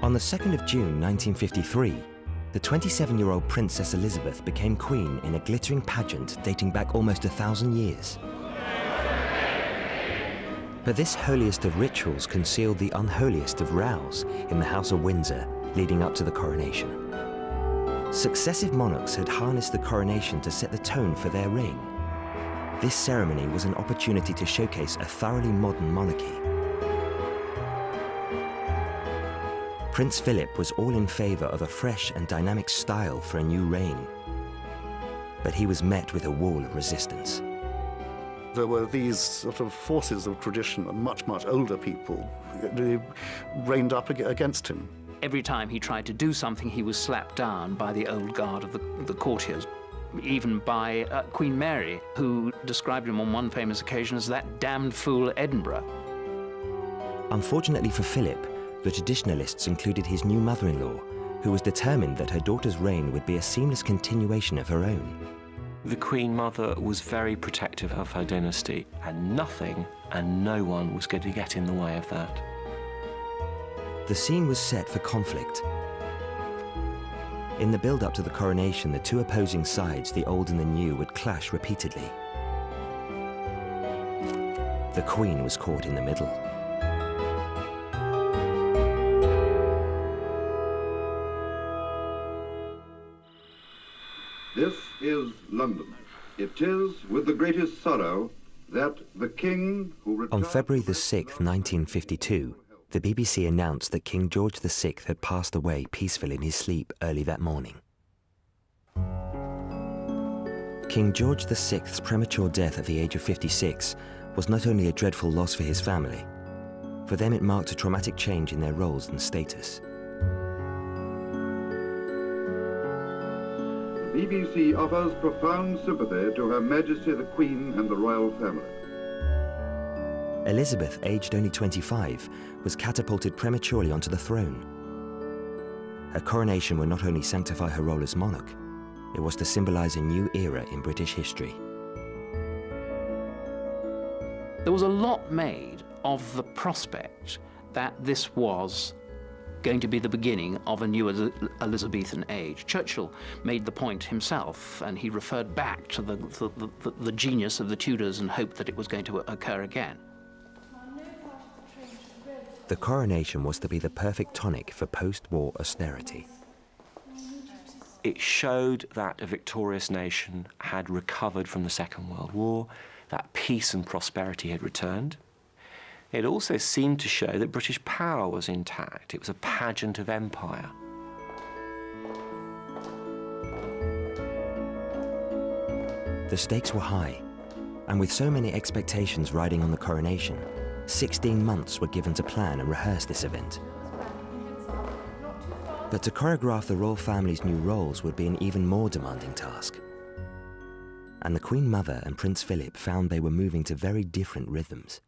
On the 2nd of June 1953, the 27-year-old Princess Elizabeth became queen in a glittering pageant dating back almost 1,000 years. But this holiest of rituals concealed the unholiest of rows in the House of Windsor leading up to the coronation. Successive monarchs had harnessed the coronation to set the tone for their reign. This ceremony was an opportunity to showcase a thoroughly modern monarchy. Prince Philip was all in favour of a fresh and dynamic style for a new reign. But he was met with a wall of resistance. There were these sort of forces of tradition and much, much older people who reined up against him. Every time he tried to do something, he was slapped down by the old guard of the courtiers, even by Queen Mary, who described him on one famous occasion as that damned fool Edinburgh. Unfortunately for Philip, the traditionalists included his new mother-in-law, who was determined that her daughter's reign would be a seamless continuation of her own. The Queen Mother was very protective of her dynasty, and nothing and no one was going to get in the way of that. The scene was set for conflict. In the build-up to the coronation, the two opposing sides, the old and the new, would clash repeatedly. The Queen was caught in the middle. This is London. It is with the greatest sorrow that the King who... On February the 6th, 1952, the BBC announced that King George VI had passed away peacefully in his sleep early that morning. King George VI's premature death at the age of 56 was not only a dreadful loss for his family, for them it marked a traumatic change in their roles and status. The BBC offers profound sympathy to Her Majesty the Queen and the royal family. Elizabeth, aged only 25, was catapulted prematurely onto the throne. Her coronation would not only sanctify her role as monarch, it was to symbolize a new era in British history. There was a lot made of the prospect that this was going to be the beginning of a new Elizabethan age. Churchill made the point himself, and he referred back to the genius of the Tudors and hoped that it was going to occur again. The coronation was to be the perfect tonic for post-war austerity. It showed that a victorious nation had recovered from the Second World War, that peace and prosperity had returned. It also seemed to show that British power was intact. It was a pageant of empire. The stakes were high, and with so many expectations riding on the coronation, 16 months were given to plan and rehearse this event. But to choreograph the royal family's new roles would be an even more demanding task. And the Queen Mother and Prince Philip found they were moving to very different rhythms.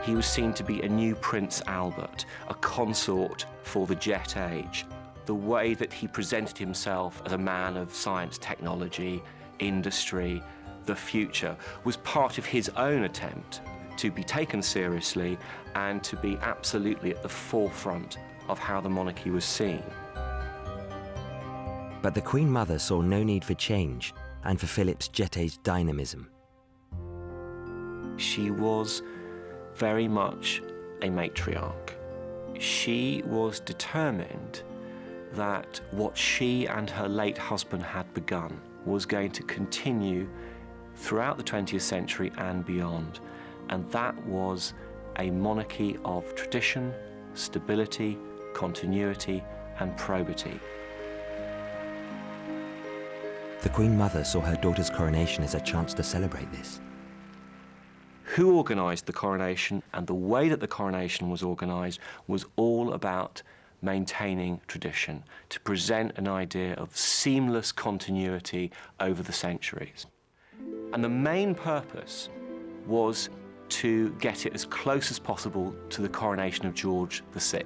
He was seen to be a new Prince Albert, a consort for the jet age. The way that he presented himself as a man of science, technology, industry, the future, was part of his own attempt to be taken seriously and to be absolutely at the forefront of how the monarchy was seen. But the Queen Mother saw no need for change and for Philip's jet-age dynamism. She was very much a matriarch. She was determined that what she and her late husband had begun was going to continue throughout the 20th century and beyond. And that was a monarchy of tradition, stability, continuity, and probity. The Queen Mother saw her daughter's coronation as a chance to celebrate this. Who organised the coronation and the way that the coronation was organised was all about maintaining tradition, to present an idea of seamless continuity over the centuries. And the main purpose was to get it as close as possible to the coronation of George VI.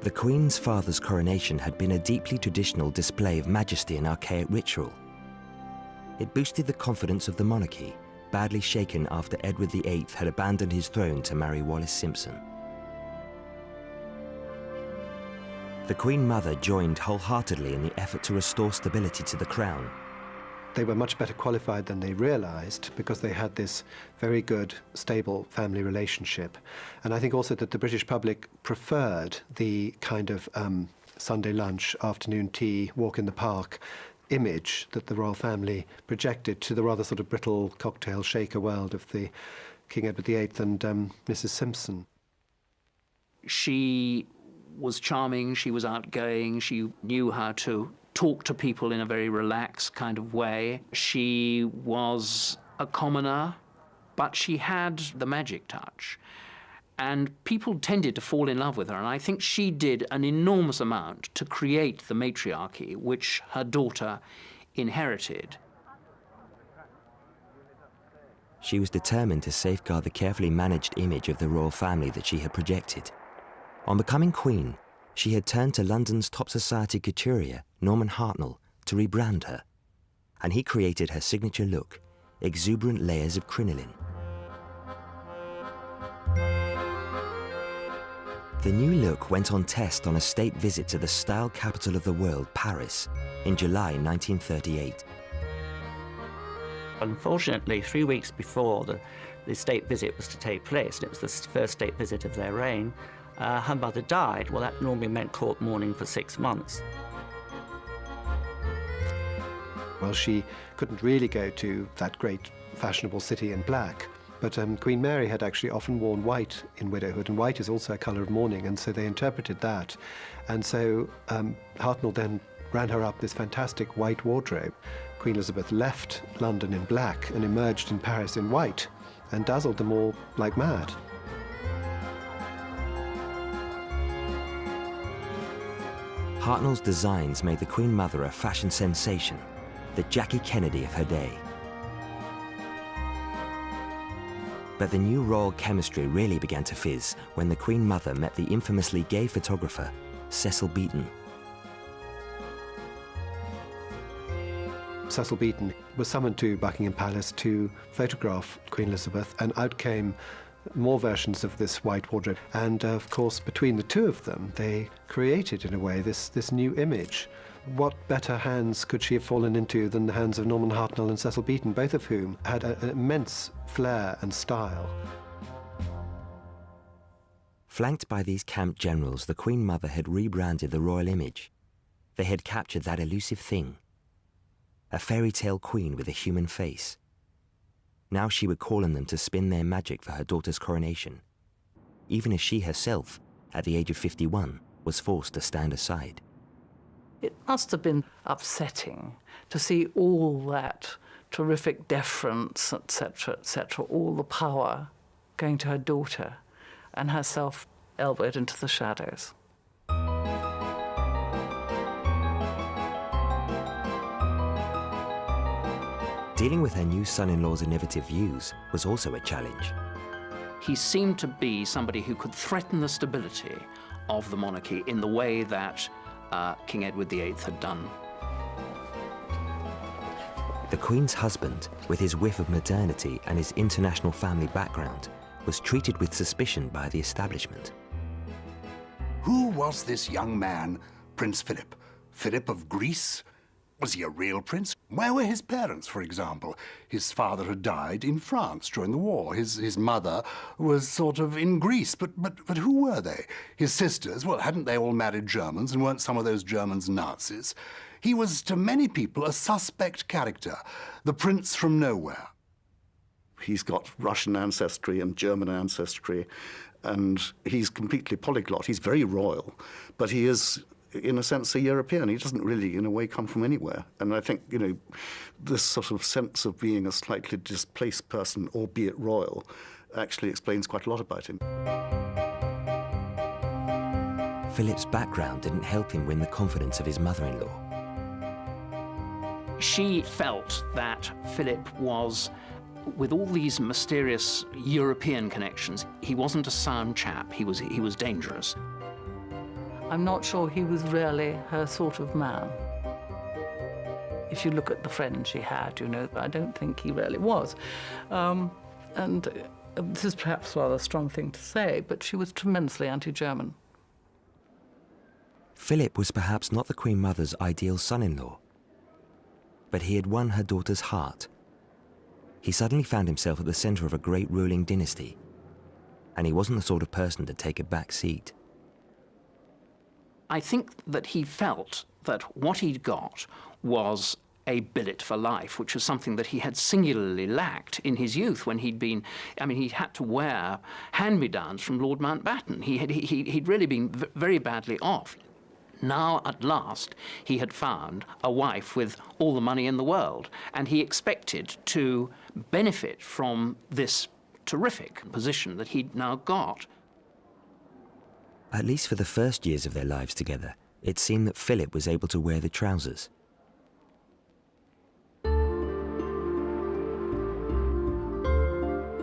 The Queen's father's coronation had been a deeply traditional display of majesty and archaic ritual. It boosted the confidence of the monarchy, badly shaken after Edward VIII had abandoned his throne to marry Wallis Simpson. The Queen Mother joined wholeheartedly in the effort to restore stability to the crown. They were much better qualified than they realized because they had this very good, stable family relationship. And I think also that the British public preferred the kind of Sunday lunch, afternoon tea, walk in the park image that the royal family projected to the rather sort of brittle cocktail shaker world of the King Edward VIII and Mrs. Simpson. She was charming, she was outgoing, she knew how to talk to people in a very relaxed kind of way. She was a commoner, but she had the magic touch. And people tended to fall in love with her, and I think she did an enormous amount to create the matriarchy which her daughter inherited. She was determined to safeguard the carefully managed image of the royal family that she had projected. On becoming queen, she had turned to London's top society couturier, Norman Hartnell, to rebrand her. And he created her signature look, exuberant layers of crinoline. The new look went on test on a state visit to the style capital of the world, Paris, in July 1938. Unfortunately, 3 weeks before the state visit was to take place, and it was the first state visit of their reign, her mother died. Well, that normally meant court mourning for 6 months. Well, she couldn't really go to that great fashionable city in black, but Queen Mary had actually often worn white in widowhood, and white is also a colour of mourning, and so they interpreted that. And so Hartnell then ran her up this fantastic white wardrobe. Queen Elizabeth left London in black and emerged in Paris in white, and dazzled them all like mad. Hartnell's designs made the Queen Mother a fashion sensation, the Jackie Kennedy of her day. But the new royal chemistry really began to fizz when the Queen Mother met the infamously gay photographer, Cecil Beaton. Cecil Beaton was summoned to Buckingham Palace to photograph Queen Elizabeth, and out came more versions of this white wardrobe. And of course, between the two of them, they created, in a way, this new image. What better hands could she have fallen into than the hands of Norman Hartnell and Cecil Beaton, both of whom had an immense flair and style. Flanked by these camp generals, the Queen Mother had rebranded the royal image. They had captured that elusive thing, a fairy tale queen with a human face. Now she would call on them to spin their magic for her daughter's coronation, even as she herself, at the age of 51, was forced to stand aside. It must have been upsetting to see all that terrific deference, etc., all the power going to her daughter and herself elbowed into the shadows. Dealing with her new son-in-law's innovative views was also a challenge. He seemed to be somebody who could threaten the stability of the monarchy in the way that King Edward VIII had done. The Queen's husband, with his whiff of modernity and his international family background, was treated with suspicion by the establishment. Who was this young man, Prince Philip? Philip of Greece? Was he a real prince? Where were his parents, for example? His father had died in France during the war. His mother was sort of in Greece, but who were they? His sisters, well, hadn't they all married Germans, and weren't some of those Germans Nazis? He was, to many people, a suspect character, the prince from nowhere. He's got Russian ancestry and German ancestry, and he's completely polyglot. He's very royal, but he is, in a sense, a European. He doesn't really, in a way, come from anywhere. And I think, you know, this sort of sense of being a slightly displaced person, albeit royal, actually explains quite a lot about him. Philip's background didn't help him win the confidence of his mother-in-law. She felt that Philip was, with all these mysterious European connections, he wasn't a sound chap, he was dangerous. I'm not sure he was really her sort of man. If you look at the friends she had, you know, I don't think he really was. This is perhaps rather a strong thing to say, but she was tremendously anti-German. Philip was perhaps not the Queen Mother's ideal son-in-law, but he had won her daughter's heart. He suddenly found himself at the centre of a great ruling dynasty, and he wasn't the sort of person to take a back seat. I think that he felt that what he'd got was a billet for life, which was something that he had singularly lacked in his youth when he'd been, I mean, he'd had to wear hand-me-downs from Lord Mountbatten. He'd really been very badly off. Now, at last, he had found a wife with all the money in the world, and he expected to benefit from this terrific position that he'd now got. At least for the first years of their lives together, it seemed that Philip was able to wear the trousers.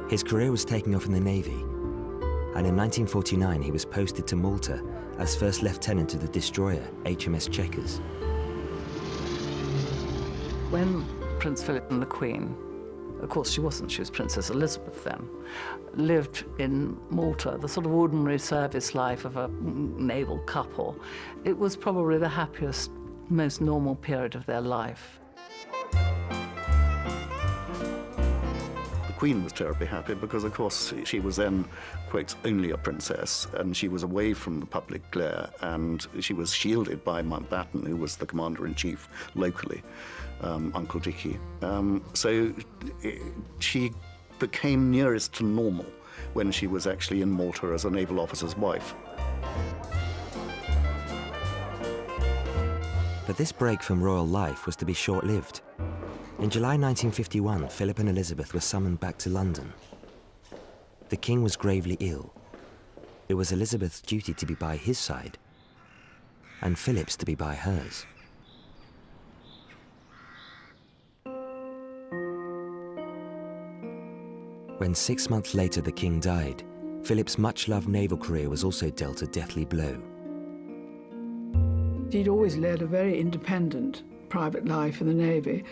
His career was taking off in the Navy, and in 1949 he was posted to Malta as first lieutenant of the destroyer HMS Chequers. When Prince Philip and the Queen, of course she wasn't, she was Princess Elizabeth then, lived in Malta, the sort of ordinary service life of a naval couple, it was probably the happiest, most normal period of their life. The Queen was terribly happy because, of course, she was then, quote, only a princess, and she was away from the public glare, and she was shielded by Mountbatten, who was the commander-in-chief locally, Uncle Dickie. So she became nearest to normal when she was actually in Malta as a naval officer's wife. But this break from royal life was to be short-lived. In July 1951, Philip and Elizabeth were summoned back to London. The king was gravely ill. It was Elizabeth's duty to be by his side, and Philip's to be by hers. When 6 months later the king died, Philip's much-loved naval career was also dealt a deathly blow. He'd always led a very independent private life in the Navy.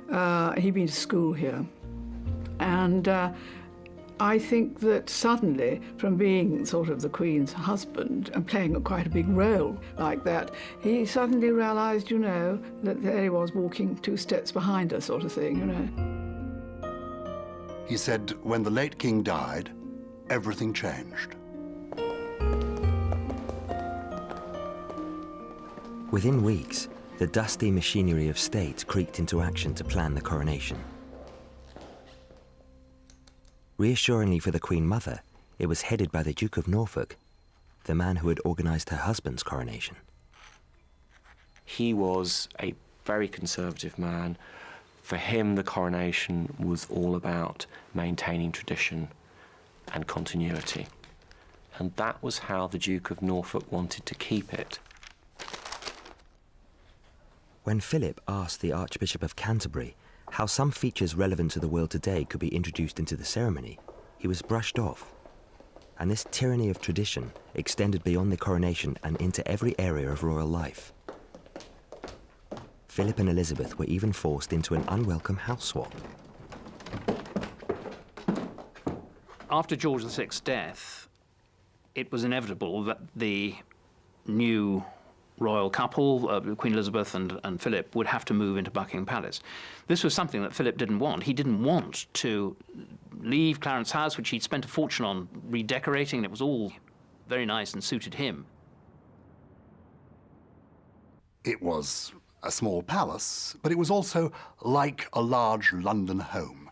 He'd been to school here. And I think that suddenly, from being sort of the Queen's husband and playing quite a big role like that, he suddenly realised, you know, that there he was walking 2 steps behind her sort of thing, you know. He said, when the late king died, everything changed. Within weeks, the dusty machinery of state creaked into action to plan the coronation. Reassuringly for the Queen Mother, it was headed by the Duke of Norfolk, the man who had organised her husband's coronation. He was a very conservative man. For him, the coronation was all about maintaining tradition and continuity. And that was how the Duke of Norfolk wanted to keep it. When Philip asked the Archbishop of Canterbury how some features relevant to the world today could be introduced into the ceremony, he was brushed off. And this tyranny of tradition extended beyond the coronation and into every area of royal life. Philip and Elizabeth were even forced into an unwelcome house swap. After George VI's death, it was inevitable that the new royal couple, Queen Elizabeth and Philip, would have to move into Buckingham Palace. This was something that Philip didn't want. He didn't want to leave Clarence House, which he'd spent a fortune on redecorating, and it was all very nice and suited him. It was a small palace, but it was also like a large London home,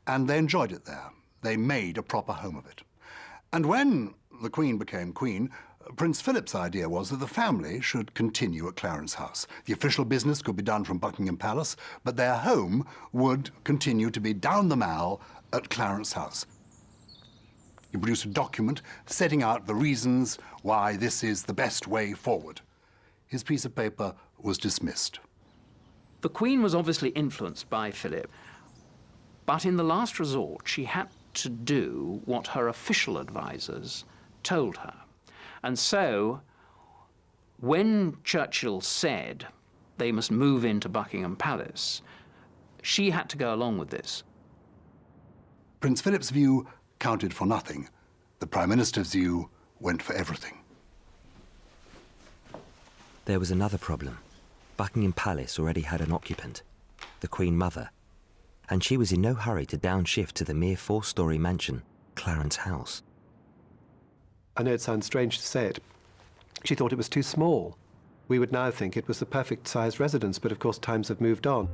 and they enjoyed it there. They made a proper home of it. And when the Queen became Queen, Prince Philip's idea was that the family should continue at Clarence House. The official business could be done from Buckingham Palace, but their home would continue to be down the Mall at Clarence House. He produced a document setting out the reasons why this is the best way forward. His piece of paper was dismissed. The Queen was obviously influenced by Philip, but in the last resort, she had to do what her official advisors told her. And so, When Churchill said they must move into Buckingham Palace, she had to go along with this. Prince Philip's view counted for nothing. The Prime Minister's view went for everything. There was another problem. Buckingham Palace already had an occupant, the Queen Mother, and she was in no hurry to downshift to the mere 4-storey mansion, Clarence House. I know it sounds strange to say it. She thought it was too small. We would now think it was the perfect sized residence, but of course times have moved on.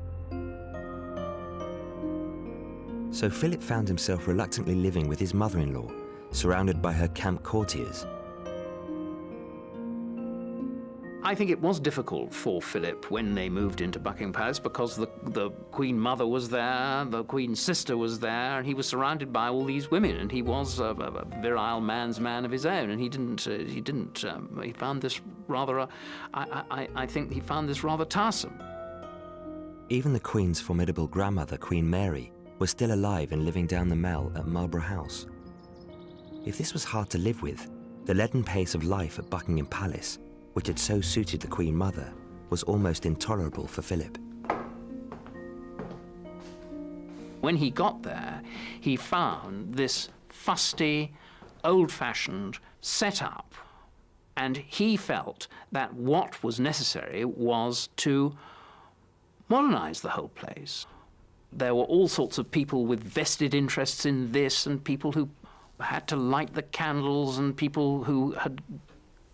So Philip found himself reluctantly living with his mother-in-law, surrounded by her camp courtiers. I think it was difficult for Philip when they moved into Buckingham Palace because the Queen Mother was there, the Queen's sister was there, and he was surrounded by all these women, and he was a virile man's man of his own, and he found this rather, I think he found this rather tiresome. Even the Queen's formidable grandmother, Queen Mary, was still alive and living down the Mall at Marlborough House. If this was hard to live with, the leaden pace of life at Buckingham Palace, which had so suited the Queen Mother, was almost intolerable for Philip. When he got there, he found this fusty, old-fashioned setup, and he felt that what was necessary was to modernize the whole place. There were all sorts of people with vested interests in this, and people who had to light the candles, and people who had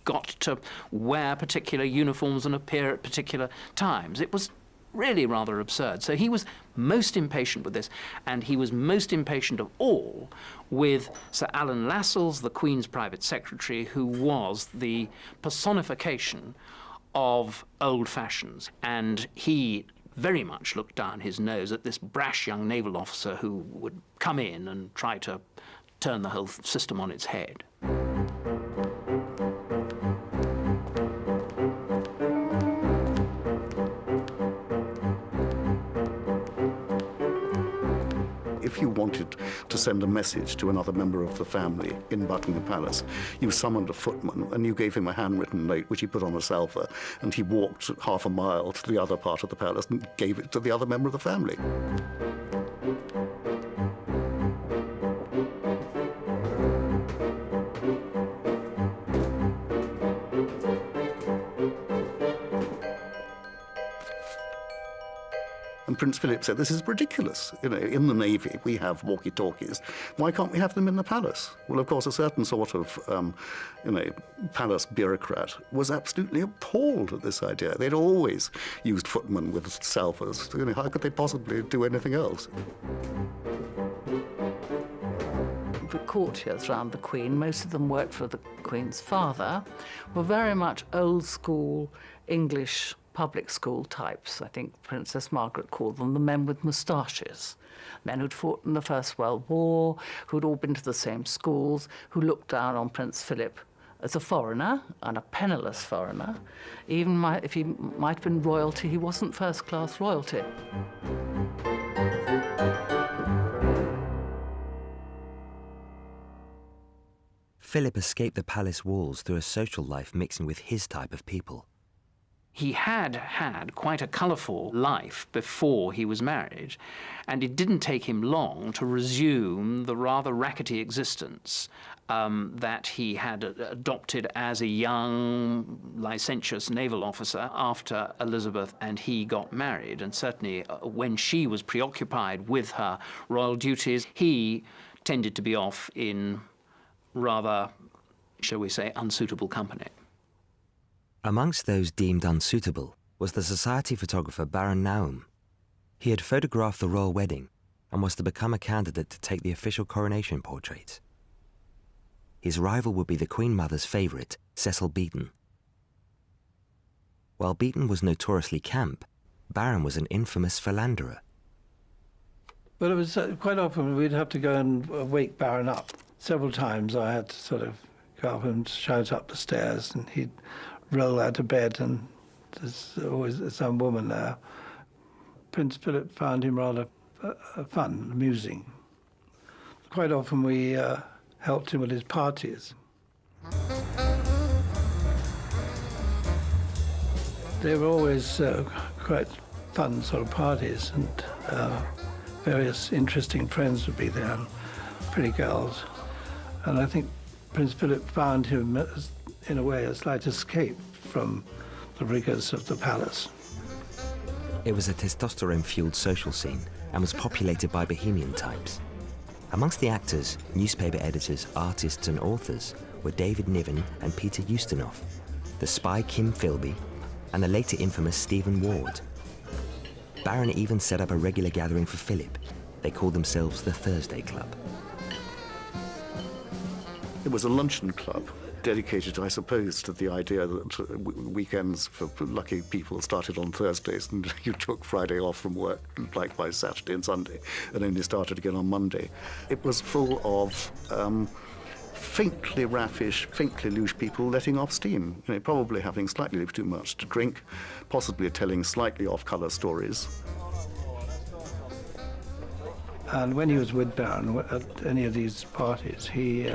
got to wear particular uniforms and appear at particular times. It was really rather absurd. So he was most impatient with this, and he was most impatient of all with Sir Alan Lascelles, the Queen's private secretary, who was the personification of old fashions. And he very much looked down his nose at this brash young naval officer who would come in and try to turn the whole system on its head. If you wanted to send a message to another member of the family in Buckingham Palace, you summoned a footman and you gave him a handwritten note which he put on a salver, and he walked half a mile to the other part of the palace and gave it to the other member of the family. And Prince Philip said, this is ridiculous. You know, in the Navy, we have walkie-talkies. Why can't we have them in the palace? Well, of course, a certain sort of, palace bureaucrat was absolutely appalled at this idea. They'd always used footmen with salvers. You know, how could they possibly do anything else? The courtiers around the Queen, most of them worked for the Queen's father, were very much old-school English public school types. I think Princess Margaret called them the men with moustaches. Men who'd fought in the First World War, who'd all been to the same schools, who looked down on Prince Philip as a foreigner, and a penniless foreigner. Even if he might have been royalty, he wasn't first-class royalty. Philip escaped the palace walls through a social life mixing with his type of people. He had had quite a colourful life before he was married, and it didn't take him long to resume the rather rackety existence that he had adopted as a young, licentious naval officer after Elizabeth and he got married. And certainly when she was preoccupied with her royal duties, he tended to be off in rather, shall we say, unsuitable company. Amongst those deemed unsuitable was the society photographer Baron Naum. He had photographed the royal wedding and was to become a candidate to take the official coronation portraits. His rival would be the Queen Mother's favourite, Cecil Beaton. While Beaton was notoriously camp, Baron was an infamous philanderer. Well, it was quite often we'd have to go and wake Baron up. Several times I had to sort of go up and shout up the stairs, and he'd roll out of bed, and there's always some woman there. Prince Philip found him rather fun, amusing. Quite often we helped him with his parties. They were always quite fun sort of parties, and various interesting friends would be there, and pretty girls. And I think Prince Philip found him, in a way, a slight escape from the rigours of the palace. It was a testosterone-fueled social scene and was populated by bohemian types. Amongst the actors, newspaper editors, artists and authors were David Niven and Peter Ustinov, the spy Kim Philby, and the later infamous Stephen Ward. Barron even set up a regular gathering for Philip. They called themselves the Thursday Club. It was a luncheon club dedicated, I suppose, to the idea that weekends for lucky people started on Thursdays and you took Friday off from work, and likewise Saturday and Sunday, and only started again on Monday. It was full of faintly raffish, faintly louche people letting off steam, probably having slightly too much to drink, possibly telling slightly off-colour stories. And when he was with Barron at any of these parties, he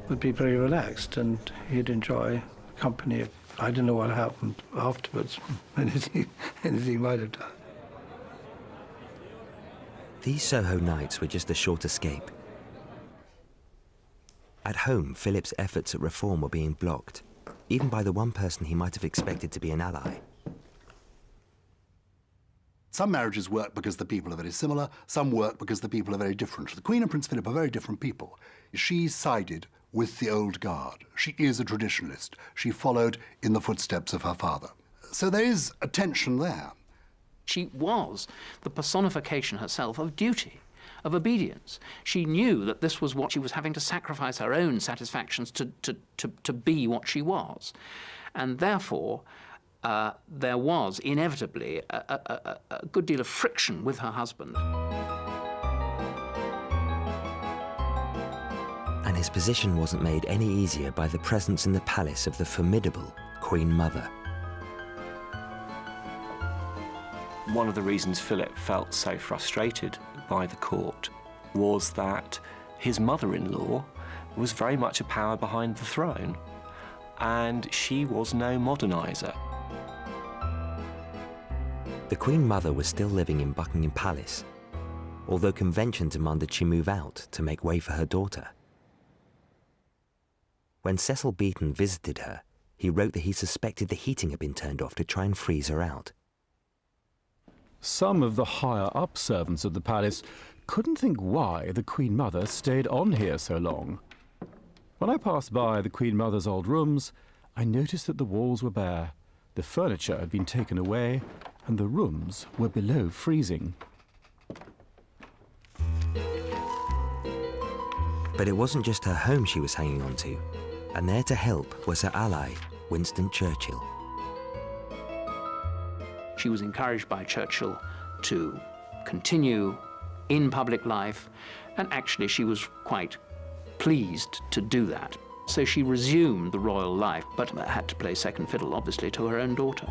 would be very relaxed, and he'd enjoy company. I don't know what happened afterwards, anything might have done. These Soho nights were just a short escape. At home, Philip's efforts at reform were being blocked, even by the one person he might have expected to be an ally. Some marriages work because the people are very similar, some work because the people are very different. The Queen and Prince Philip are very different people. She sided with the old guard. She is a traditionalist. She followed in the footsteps of her father. So there is a tension there. She was the personification herself of duty, of obedience. She knew that this was what she was having to sacrifice her own satisfactions to be what she was. And therefore, there was inevitably a good deal of friction with her husband. And his position wasn't made any easier by the presence in the palace of the formidable Queen Mother. One of the reasons Philip felt so frustrated by the court was that his mother-in-law was very much a power behind the throne, and she was no moderniser. The Queen Mother was still living in Buckingham Palace, although convention demanded she move out to make way for her daughter. When Cecil Beaton visited her, he wrote that he suspected the heating had been turned off to try and freeze her out. Some of the higher-up servants of the palace couldn't think why the Queen Mother stayed on here so long. When I passed by the Queen Mother's old rooms, I noticed that the walls were bare, the furniture had been taken away, and the rooms were below freezing. But it wasn't just her home she was hanging on to, and there to help was her ally, Winston Churchill. She was encouraged by Churchill to continue in public life, and actually she was quite pleased to do that. So she resumed the royal life, but had to play second fiddle, obviously, to her own daughter.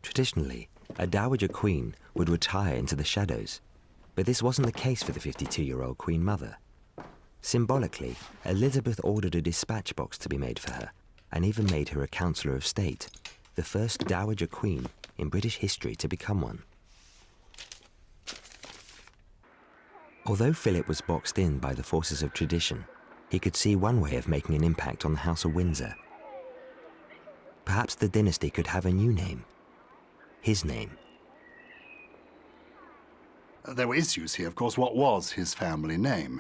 Traditionally, a dowager queen would retire into the shadows, but this wasn't the case for the 52-year-old Queen Mother. Symbolically, Elizabeth ordered a dispatch box to be made for her, and even made her a Councillor of State, the first dowager queen in British history to become one. Although Philip was boxed in by the forces of tradition, he could see one way of making an impact on the House of Windsor. Perhaps the dynasty could have a new name. His name. There were issues here, of course. What was his family name?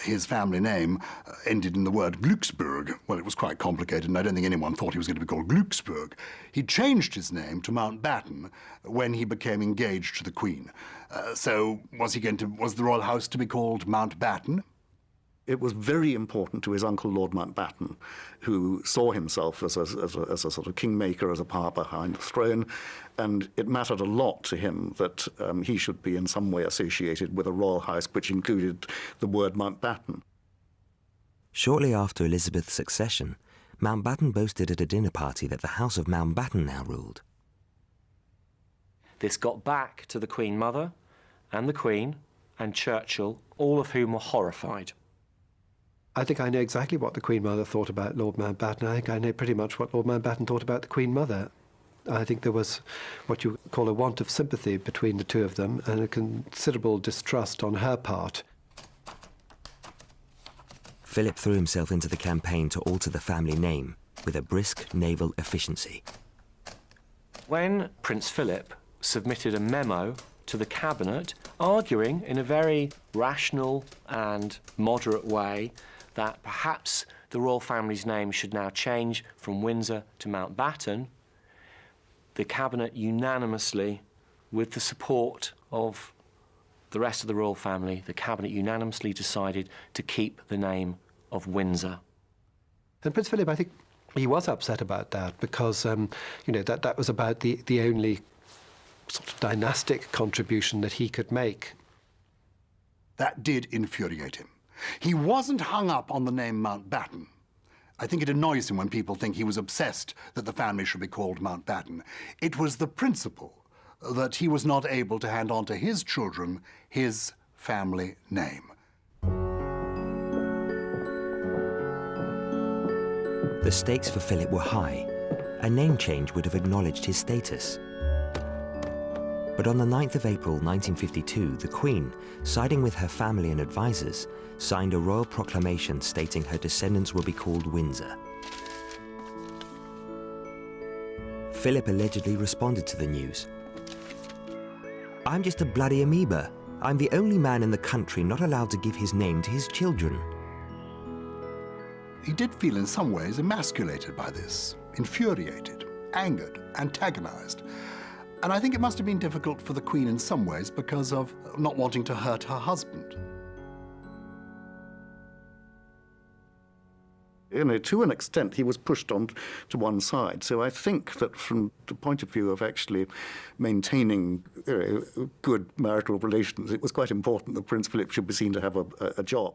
His family name ended in the word Glücksburg. Well, it was quite complicated, and I don't think anyone thought he was going to be called Glücksburg. He changed his name to Mountbatten when he became engaged to the Queen. So was the royal house to be called Mountbatten? It was very important to his uncle, Lord Mountbatten, who saw himself as a sort of kingmaker, as a power behind the throne, and it mattered a lot to him that he should be in some way associated with a royal house which included the word Mountbatten. Shortly after Elizabeth's succession, Mountbatten boasted at a dinner party that the House of Mountbatten now ruled. This got back to the Queen Mother and the Queen and Churchill, all of whom were horrified. I think I know exactly what the Queen Mother thought about Lord Mountbatten. I think I know pretty much what Lord Mountbatten thought about the Queen Mother. I think there was what you call a want of sympathy between the two of them and a considerable distrust on her part. Philip threw himself into the campaign to alter the family name with a brisk naval efficiency. When Prince Philip submitted a memo to the cabinet arguing in a very rational and moderate way that perhaps the royal family's name should now change from Windsor to Mountbatten, the cabinet unanimously, with the support of the rest of the royal family, the cabinet unanimously decided to keep the name of Windsor. And Prince Philip, I think he was upset about that because, that was about the only sort of dynastic contribution that he could make. That did infuriate him. He wasn't hung up on the name Mountbatten. I think it annoys him when people think he was obsessed that the family should be called Mountbatten. It was the principle that he was not able to hand on to his children his family name. The stakes for Philip were high. A name change would have acknowledged his status. But on the 9th of April 1952, the Queen, siding with her family and advisors, signed a royal proclamation stating her descendants will be called Windsor. Philip allegedly responded to the news. "I'm just a bloody amoeba. I'm the only man in the country not allowed to give his name to his children." He did feel in some ways emasculated by this, infuriated, angered, antagonized. And I think it must have been difficult for the Queen in some ways because of not wanting to hurt her husband. To an extent, he was pushed on to one side. So I think that from the point of view of actually maintaining good marital relations, it was quite important that Prince Philip should be seen to have a job.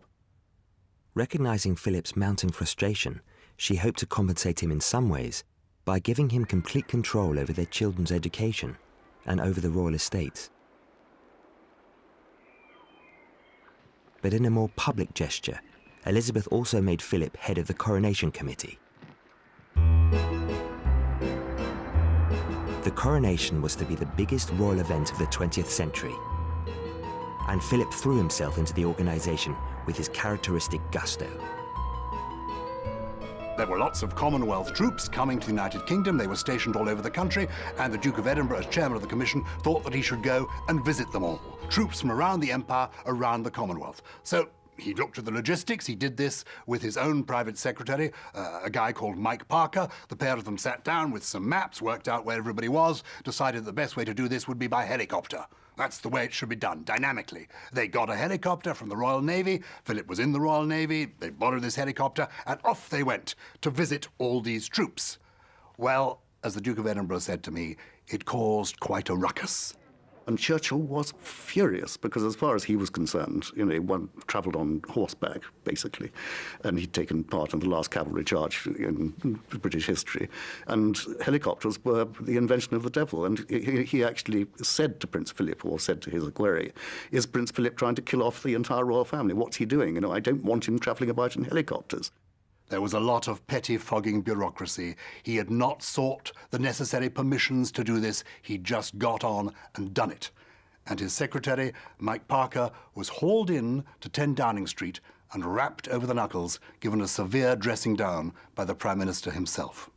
Recognizing Philip's mounting frustration, she hoped to compensate him in some ways by giving him complete control over their children's education and over the royal estates. But in a more public gesture, Elizabeth also made Philip head of the Coronation Committee. The coronation was to be the biggest royal event of the 20th century, and Philip threw himself into the organisation with his characteristic gusto. There were lots of Commonwealth troops coming to the United Kingdom. They were stationed all over the country, and the Duke of Edinburgh, as chairman of the commission, thought that he should go and visit them all. Troops from around the empire, around the Commonwealth. So he looked at the logistics. He did this with his own private secretary, a guy called Mike Parker. The pair of them sat down with some maps, worked out where everybody was, decided the best way to do this would be by helicopter. That's the way it should be done, dynamically. They got a helicopter from the Royal Navy. Philip was in the Royal Navy. They borrowed this helicopter, and off they went to visit all these troops. Well, as the Duke of Edinburgh said to me, it caused quite a ruckus. And Churchill was furious because, as far as he was concerned, one travelled on horseback, basically, and he'd taken part in the last cavalry charge in British history. And helicopters were the invention of the devil. And he actually said to Prince Philip, or said to his equerry, "Is Prince Philip trying to kill off the entire royal family? What's he doing? I don't want him travelling about in helicopters." There was a lot of pettifogging bureaucracy. He had not sought the necessary permissions to do this. He just got on and done it. And his secretary, Mike Parker, was hauled in to 10 Downing Street and rapped over the knuckles, given a severe dressing down by the Prime Minister himself.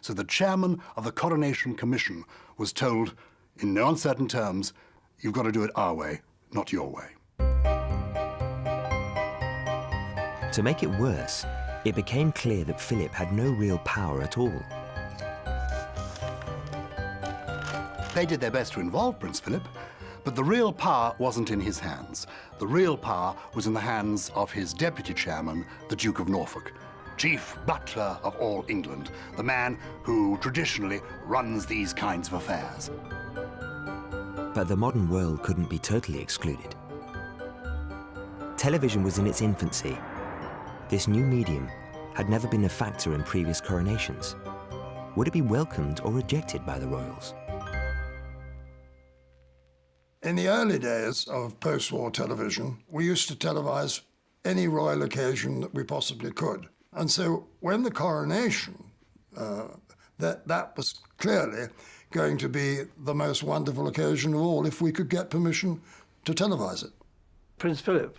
So the chairman of the Coronation Commission was told, in no uncertain terms, "You've got to do it our way, not your way." To make it worse, it became clear that Philip had no real power at all. They did their best to involve Prince Philip, but the real power wasn't in his hands. The real power was in the hands of his deputy chairman, the Duke of Norfolk, chief butler of all England, the man who traditionally runs these kinds of affairs. But the modern world couldn't be totally excluded. Television was in its infancy. This new medium had never been a factor in previous coronations. Would it be welcomed or rejected by the royals? In the early days of post-war television, we used to televise any royal occasion that we possibly could. And so when the coronation, that was clearly going to be the most wonderful occasion of all if we could get permission to televise it. Prince Philip,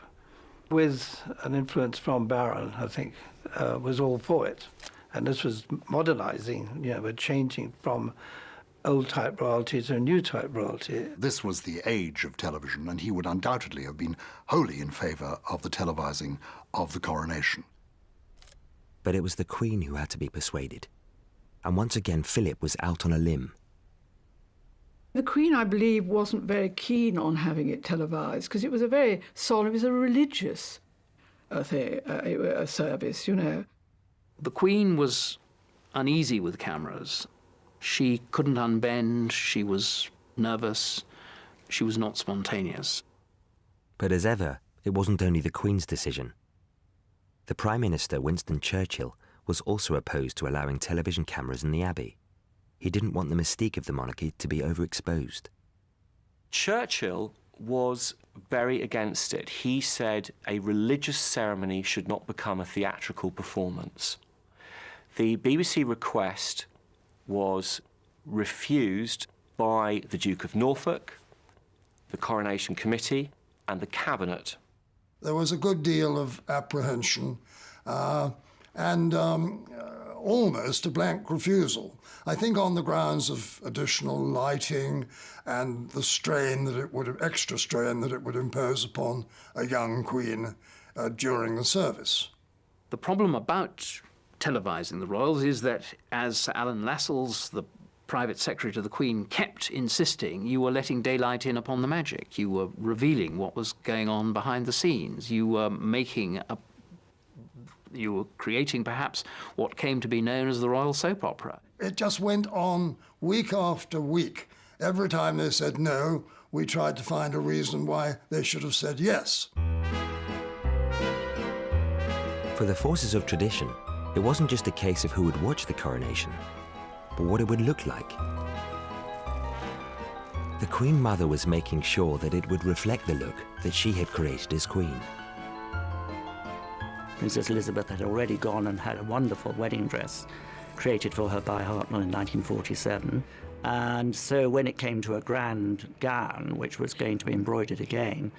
with an influence from Baron, I think, was all for it. And this was modernising, we're changing from old-type royalty to a new-type royalty. This was the age of television, and he would undoubtedly have been wholly in favour of the televising of the coronation. But it was the Queen who had to be persuaded. And once again, Philip was out on a limb. The Queen, I believe, wasn't very keen on having it televised because it was a very solemn, it was a religious service, The Queen was uneasy with cameras. She couldn't unbend, she was nervous, she was not spontaneous. But as ever, it wasn't only the Queen's decision. The Prime Minister, Winston Churchill, was also opposed to allowing television cameras in the Abbey. He didn't want the mystique of the monarchy to be overexposed. Churchill was very against it. He said a religious ceremony should not become a theatrical performance. The BBC request was refused by the Duke of Norfolk, the Coronation Committee and the Cabinet. There was a good deal of apprehension and almost a blank refusal. I think on the grounds of additional lighting and the extra strain that it would impose upon a young queen during the service. The problem about televising the royals is that, as Sir Alan Lascelles, the private secretary to the Queen, kept insisting, you were letting daylight in upon the magic. You were revealing what was going on behind the scenes. You were creating perhaps what came to be known as the royal soap opera. It just went on week after week. Every time they said no, we tried to find a reason why they should have said yes. For the forces of tradition, it wasn't just a case of who would watch the coronation, but what it would look like. The Queen Mother was making sure that it would reflect the look that she had created as Queen. Princess Elizabeth had already gone and had a wonderful wedding dress created for her by Hartnell in 1947. And so when it came to a grand gown, which was going to be embroidered again,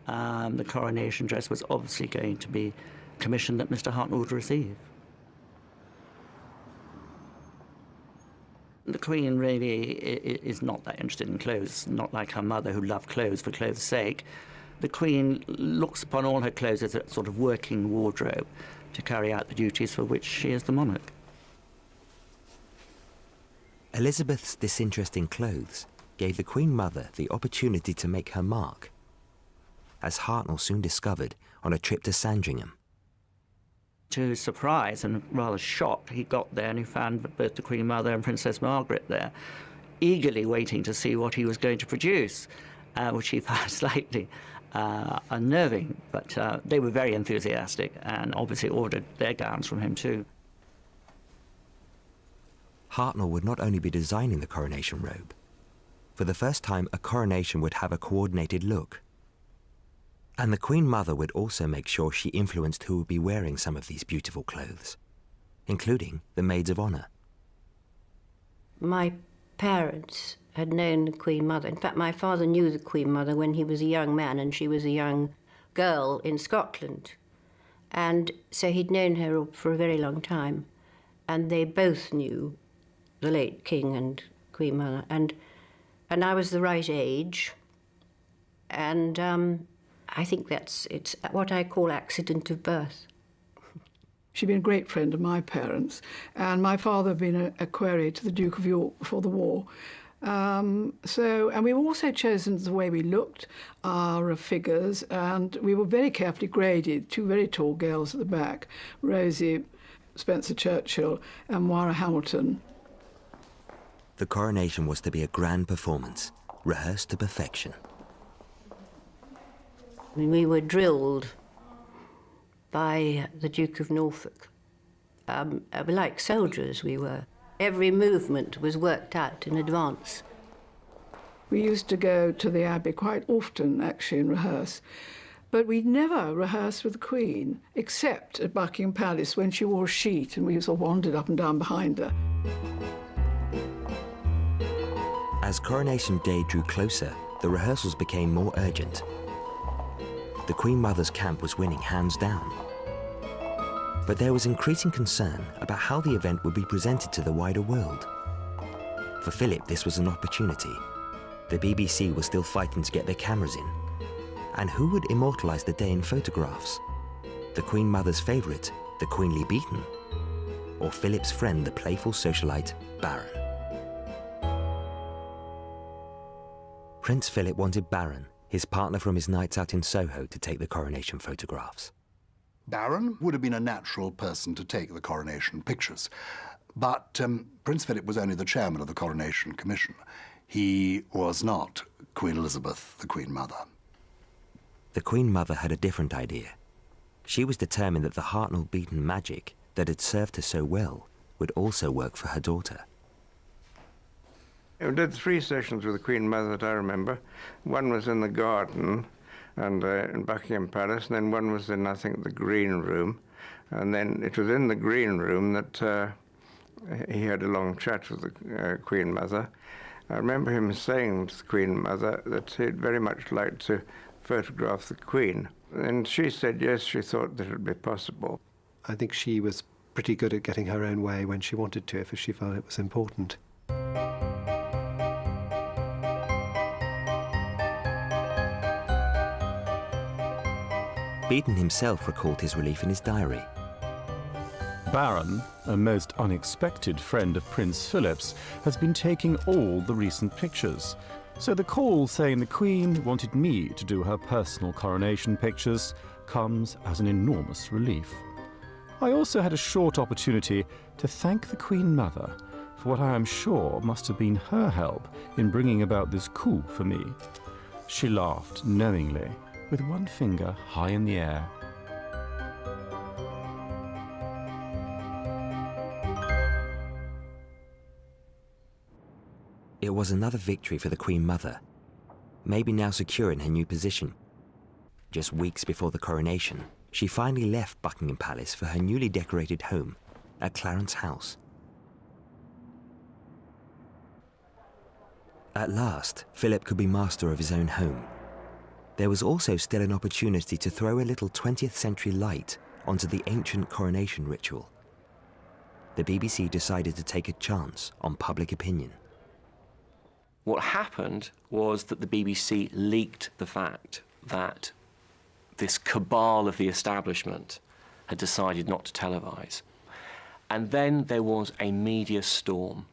the coronation dress was obviously going to be commissioned that Mr. Hartnell would receive. The Queen really is not that interested in clothes, not like her mother, who loved clothes for clothes' sake. The Queen looks upon all her clothes as a sort of working wardrobe to carry out the duties for which she is the monarch. Elizabeth's disinterest in clothes gave the Queen Mother the opportunity to make her mark, as Hartnell soon discovered on a trip to Sandringham. To his surprise and rather shock, he got there and he found both the Queen Mother and Princess Margaret there, eagerly waiting to see what he was going to produce, which he found slightly unnerving. But they were very enthusiastic and obviously ordered their gowns from him too. Hartnell would not only be designing the coronation robe. For the first time, a coronation would have a coordinated look. And the Queen Mother would also make sure she influenced who would be wearing some of these beautiful clothes, including the maids of honour. My parents had known the Queen Mother. In fact, my father knew the Queen Mother when he was a young man and she was a young girl in Scotland. And so he'd known her for a very long time. And they both knew the late King and Queen Mother. And I was the right age. And I think it's what I call accident of birth. She'd been a great friend of my parents, and my father had been a equerry to the Duke of York before the war. And we were also chosen the way we looked, our figures, and we were very carefully graded. Two very tall girls at the back, Rosie Spencer Churchill and Moira Hamilton. The coronation was to be a grand performance, rehearsed to perfection. We were drilled by the Duke of Norfolk. Like soldiers we were. Every movement was worked out in advance. We used to go to the Abbey quite often, actually, and rehearse. But we never rehearsed with the Queen, except at Buckingham Palace when she wore a sheet and we sort of wandered up and down behind her. As Coronation Day drew closer, the rehearsals became more urgent. The Queen Mother's camp was winning hands down. But there was increasing concern about how the event would be presented to the wider world. For Philip, this was an opportunity. The BBC was still fighting to get their cameras in. And who would immortalise the day in photographs? The Queen Mother's favourite, the queenly beaten? Or Philip's friend, the playful socialite, Baron? Prince Philip wanted Baron, his partner from his nights out in Soho, to take the coronation photographs. Baron would have been a natural person to take the coronation pictures. But Prince Philip was only the chairman of the Coronation Commission. He was not Queen Elizabeth, the Queen Mother. The Queen Mother had a different idea. She was determined that the Hartnell-Beaton magic that had served her so well would also work for her daughter. We did 3 sessions with the Queen Mother that I remember. One was in the garden and in Buckingham Palace, and then one was in, I think, the Green Room. And then it was in the Green Room that he had a long chat with the Queen Mother. I remember him saying to the Queen Mother that he'd very much like to photograph the Queen. And she said yes, she thought that it would be possible. I think she was pretty good at getting her own way when she wanted to, if she felt it was important. Beaton himself recalled his relief in his diary. Baron, a most unexpected friend of Prince Philip's, has been taking all the recent pictures. So the call saying the Queen wanted me to do her personal coronation pictures comes as an enormous relief. I also had a short opportunity to thank the Queen Mother for what I am sure must have been her help in bringing about this coup for me. She laughed knowingly, with one finger high in the air. It was another victory for the Queen Mother, maybe now secure in her new position. Just weeks before the coronation, she finally left Buckingham Palace for her newly decorated home at Clarence House. At last, Philip could be master of his own home. There was also still an opportunity to throw a little 20th century light onto the ancient coronation ritual. The BBC decided to take a chance on public opinion. What happened was that the BBC leaked the fact that this cabal of the establishment had decided not to televise. And then there was a media storm.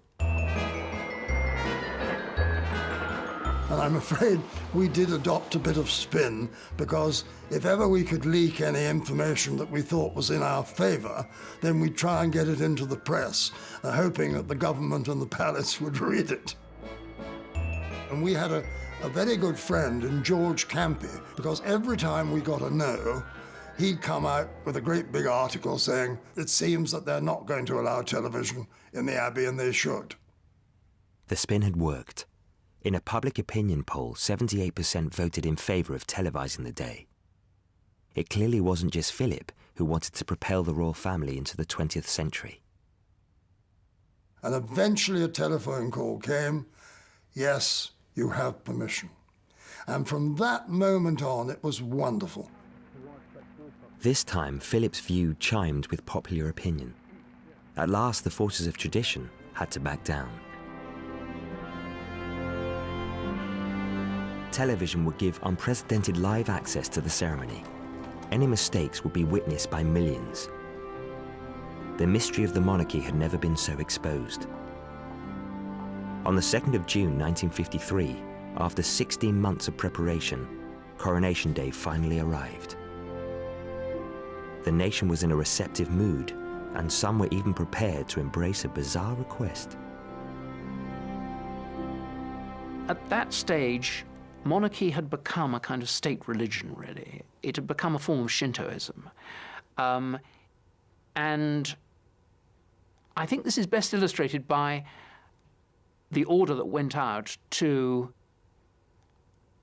And I'm afraid we did adopt a bit of spin, because if ever we could leak any information that we thought was in our favour, then we'd try and get it into the press, hoping that the government and the palace would read it. And we had a very good friend in George Campy, because every time we got a no, he'd come out with a great big article saying, it seems that they're not going to allow television in the Abbey, and they should. The spin had worked. In a public opinion poll, 78% voted in favour of televising the day. It clearly wasn't just Philip who wanted to propel the royal family into the 20th century. And eventually a telephone call came, yes, you have permission. And from that moment on, it was wonderful. This time, Philip's view chimed with popular opinion. At last, the forces of tradition had to back down. Television would give unprecedented live access to the ceremony. Any mistakes would be witnessed by millions. The mystery of the monarchy had never been so exposed. On the 2nd of June 1953, after 16 months of preparation, Coronation Day finally arrived. The nation was in a receptive mood, and some were even prepared to embrace a bizarre request. At that stage, monarchy had become a kind of state religion, really. It had become a form of Shintoism. And I think this is best illustrated by the order that went out to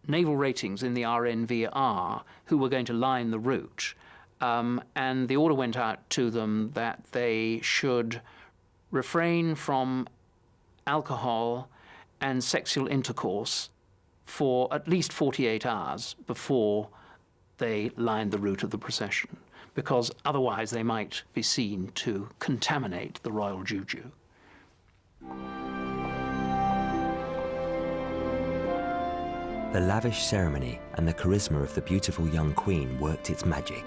naval ratings in the RNVR who were going to line the route, and the order went out to them that they should refrain from alcohol and sexual intercourse for at least 48 hours before they lined the route of the procession, because otherwise they might be seen to contaminate the royal juju. The lavish ceremony and the charisma of the beautiful young queen worked its magic.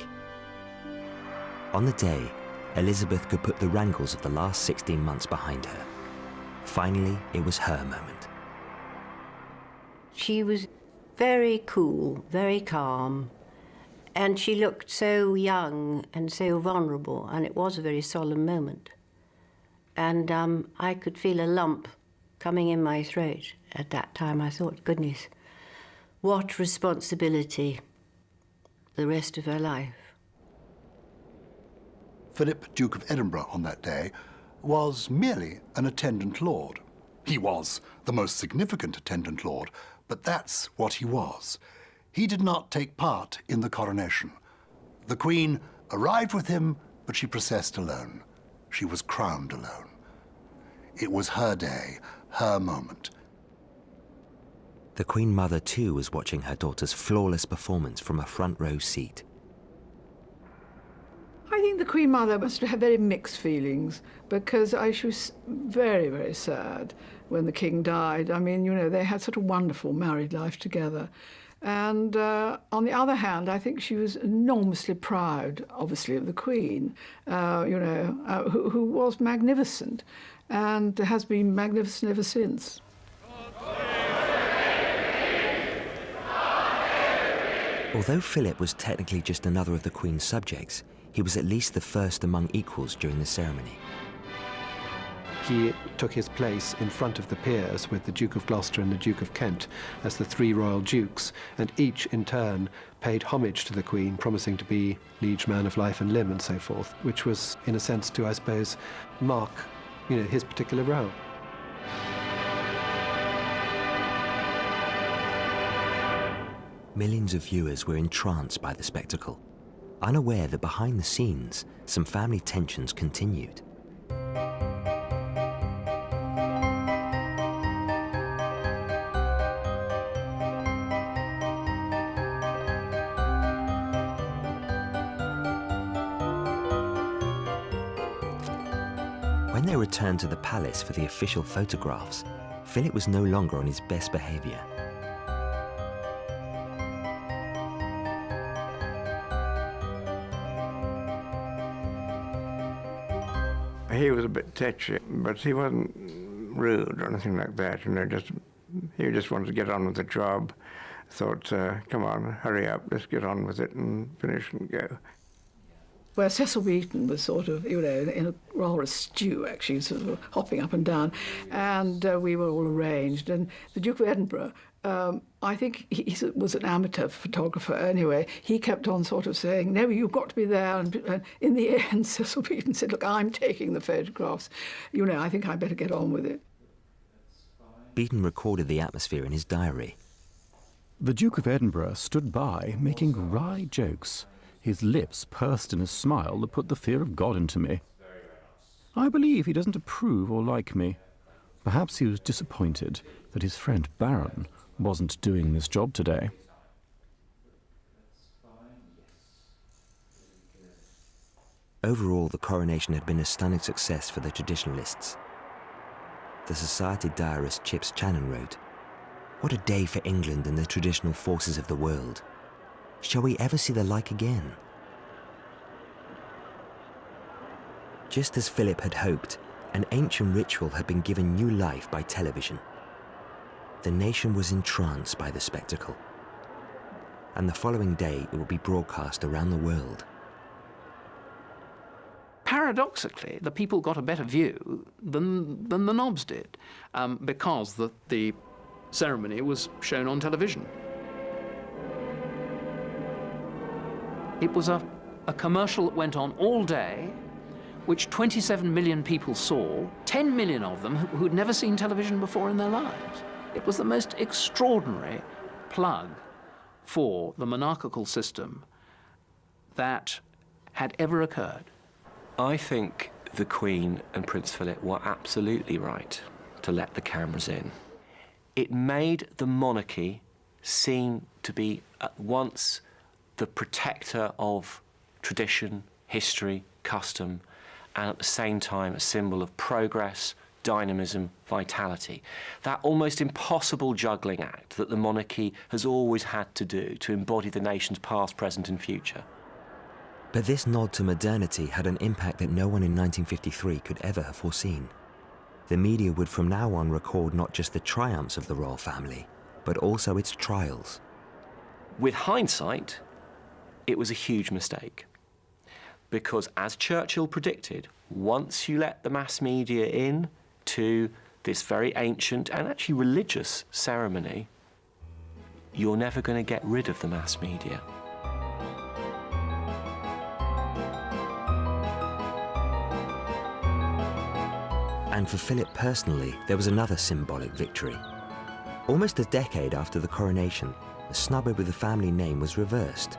On the day, Elizabeth could put the wrangles of the last 16 months behind her. Finally, it was her moment. She was very cool, very calm, and she looked so young and so vulnerable, and it was a very solemn moment. And I could feel a lump coming in my throat at that time. I thought, goodness, what responsibility the rest of her life. Philip, Duke of Edinburgh on that day, was merely an attendant lord. He was the most significant attendant lord, but that's what he was. He did not take part in the coronation. The Queen arrived with him, but she processed alone. She was crowned alone. It was her day, her moment. The Queen Mother too was watching her daughter's flawless performance from a front row seat. I think the Queen Mother must have very mixed feelings, because she was very, very sad when the King died. I mean, you know, they had such a wonderful married life together. And on the other hand, I think she was enormously proud, obviously, of the Queen, who was magnificent and has been magnificent ever since. Although Philip was technically just another of the Queen's subjects, he was at least the first among equals during the ceremony. He took his place in front of the peers with the Duke of Gloucester and the Duke of Kent as the three royal dukes, and each in turn paid homage to the Queen, promising to be liege man of life and limb and so forth, which was, in a sense, to, I suppose, mark, his particular role. Millions of viewers were entranced by the spectacle, unaware that behind the scenes, some family tensions continued. When they returned to the palace for the official photographs, Philip was no longer on his best behavior. He was a bit tetchy, but he wasn't rude or anything like that. He just wanted to get on with the job. Thought, come on, hurry up, let's get on with it and finish and go. Where Cecil Beaton was sort of, in a rather a stew, actually, sort of hopping up and down, and we were all arranged. And the Duke of Edinburgh, I think he was an amateur photographer anyway. He kept on sort of saying, no, you've got to be there. And in the end, Cecil Beaton said, look, I'm taking the photographs. I think I better get on with it. Beaton recorded the atmosphere in his diary. The Duke of Edinburgh stood by, making wry jokes, his lips pursed in a smile that put the fear of God into me. I believe he doesn't approve or like me. Perhaps he was disappointed that his friend Baron wasn't doing this job today. Overall, the coronation had been a stunning success for the traditionalists. The Society diarist Chips Channon wrote, "What a day for England and the traditional forces of the world. Shall we ever see the like again?" Just as Philip had hoped, an ancient ritual had been given new life by television. The nation was entranced by the spectacle, and the following day it would be broadcast around the world. Paradoxically, the people got a better view than the nobs did, because the ceremony was shown on television. It was a commercial that went on all day, which 27 million people saw, 10 million of them who had never seen television before in their lives. It was the most extraordinary plug for the monarchical system that had ever occurred. I think the Queen and Prince Philip were absolutely right to let the cameras in. It made the monarchy seem to be at once the protector of tradition, history, custom, and at the same time a symbol of progress, dynamism, vitality. That almost impossible juggling act that the monarchy has always had to do to embody the nation's past, present and future. But this nod to modernity had an impact that no one in 1953 could ever have foreseen. The media would from now on record not just the triumphs of the royal family, but also its trials. With hindsight, it was a huge mistake. Because as Churchill predicted, once you let the mass media in to this very ancient and actually religious ceremony, you're never going to get rid of the mass media. And for Philip personally, there was another symbolic victory. Almost a decade after the coronation, the snub over the family name was reversed.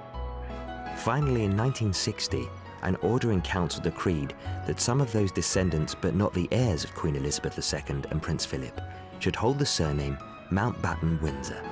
Finally, in 1960, an order in council decreed that some of those descendants, but not the heirs of Queen Elizabeth II and Prince Philip, should hold the surname Mountbatten Windsor.